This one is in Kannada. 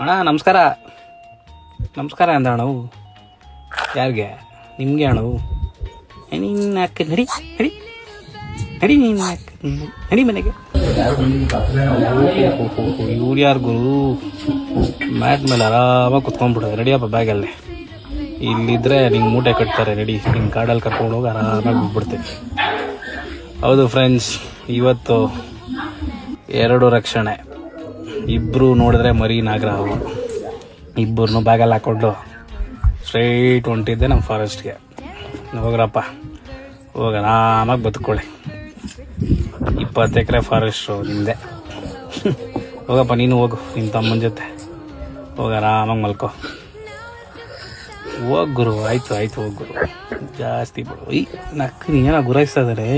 ಅಣ್ಣ ನಮಸ್ಕಾರ. ನಮಸ್ಕಾರ ಅಂದ ಅಣ್ಣವು. ಯಾರಿಗೆ? ನಿಮಗೆ ಅಣ್ಣವು. ನಿನ್ನ ಅಕ್ಕ ನಡಿ ನಡಿ ನಡಿ, ನಿನ್ನ ಅಕ್ಕ ನಡಿ ಮನೆಗೆ. ಇವ್ರು ಯಾರು ಗುರು? ಮ್ಯಾಟ್ ಮೇಲೆ ಆರಾಮಾಗಿ ಕುತ್ಕೊಂಡ್ಬಿಡೋದು. ನಡಿಯಪ್ಪ ಬ್ಯಾಗಲ್ಲಿ. ಇಲ್ಲಿದ್ದರೆ ನಿಂಗೆ ಮೂಟೆ ಕಟ್ತಾರೆ. ನಡಿ, ನಿನ್ನ ಕಾಡಲ್ಲಿ ಕರ್ಕೊಂಡು ಹೋಗಿ ಆರಾಮಾಗಿ ಬಿಟ್ಬಿಡ್ತೀನಿ. ಹೌದು ಫ್ರೆಂಡ್ಸ್, ಇವತ್ತು 2 ರಕ್ಷಣೆ. ಇಬ್ಬರು ನೋಡಿದ್ರೆ ಮರಿ ನಾಗರಾವು. ಇಬ್ಬರನ್ನು ಬ್ಯಾಗಲ್ಲಿ ಹಾಕ್ಕೊಂಡು ಸ್ಟ್ರೈಟ್ ಹೊಂಟಿದ್ದೆ ನಮ್ಮ ಫಾರೆಸ್ಟ್ಗೆ. ಹೋಗ್ರಪ್ಪ, ಹೋಗಿ ಆರಾಮಾಗಿ ಬದುಕೊಳ್ಳಿ. 20 ಎಕರೆ ಫಾರೆಸ್ಟು ನಿಂದೆ. ಹೋಗಪ್ಪ, ನೀನು ಹೋಗು ನಿಮ್ಮ ತಮ್ಮನ ಜೊತೆ. ಹೋಗಿ ಆರಾಮಾಗಿ ಮಲ್ಕೋ. ಹೋಗಿ ಗುರು. ಆಯಿತು ಹೋಗಿ ಗುರು. ಜಾಸ್ತಿ ಬಿಡು. ನಕ್ಕ ನೀನ ಗುರಾಯಿಸ್ತಾ ಇದ್ದಾರೆ.